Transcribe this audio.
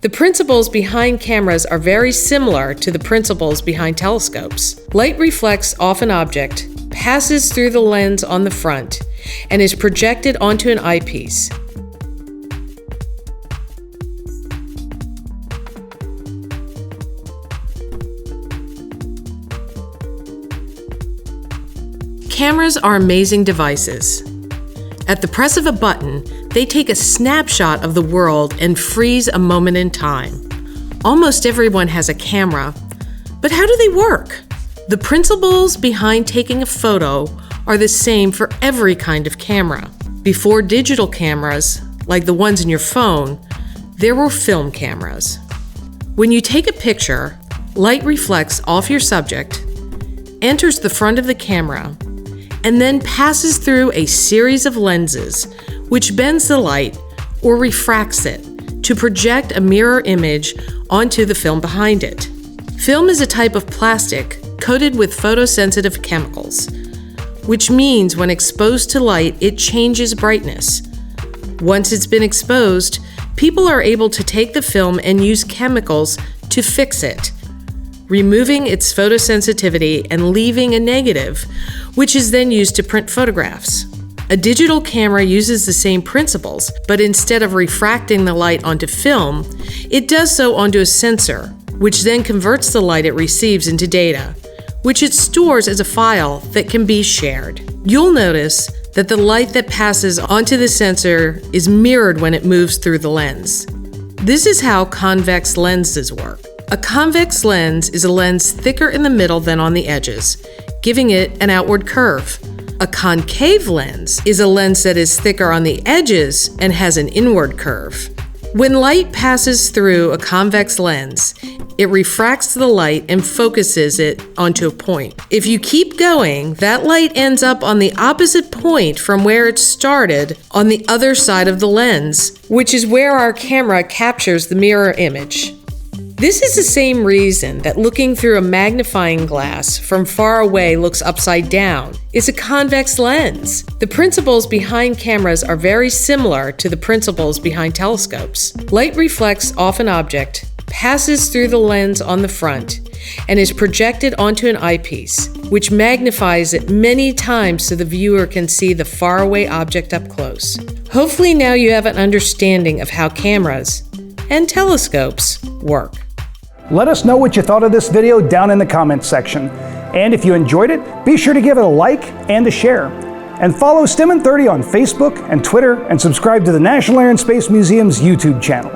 The principles behind cameras are very similar to the principles behind telescopes. Light reflects off an object, passes through the lens on the front, and is projected onto an eyepiece. Cameras are amazing devices. At the press of a button, they take a snapshot of the world and freeze a moment in time. Almost everyone has a camera, but how do they work? The principles behind taking a photo are the same for every kind of camera. Before digital cameras, like the ones in your phone, there were film cameras. When you take a picture, light reflects off your subject, enters the front of the camera, and then passes through a series of lenses, which bends the light or refracts it to project a mirror image onto the film behind it. Film is a type of plastic coated with photosensitive chemicals, which means when exposed to light, it changes brightness. Once it's been exposed, people are able to take the film and use chemicals to fix it, removing its photosensitivity and leaving a negative, which is then used to print photographs. A digital camera uses the same principles, but instead of refracting the light onto film, it does so onto a sensor, which then converts the light it receives into data, which it stores as a file that can be shared. You'll notice that the light that passes onto the sensor is mirrored when it moves through the lens. This is how convex lenses work. A convex lens is a lens thicker in the middle than on the edges, giving it an outward curve. A concave lens is a lens that is thicker on the edges and has an inward curve. When light passes through a convex lens, it refracts the light and focuses it onto a point. If you keep going, that light ends up on the opposite point from where it started on the other side of the lens, which is where our camera captures the mirror image. This is the same reason that looking through a magnifying glass from far away looks upside down. It's a convex lens. The principles behind cameras are very similar to the principles behind telescopes. Light reflects off an object, passes through the lens on the front, and is projected onto an eyepiece, which magnifies it many times so the viewer can see the faraway object up close. Hopefully now you have an understanding of how cameras and telescopes work. Let us know what you thought of this video down in the comments section. And if you enjoyed it, be sure to give it a like and a share. And follow STEM in 30 on Facebook and Twitter, and subscribe to the National Air and Space Museum's YouTube channel.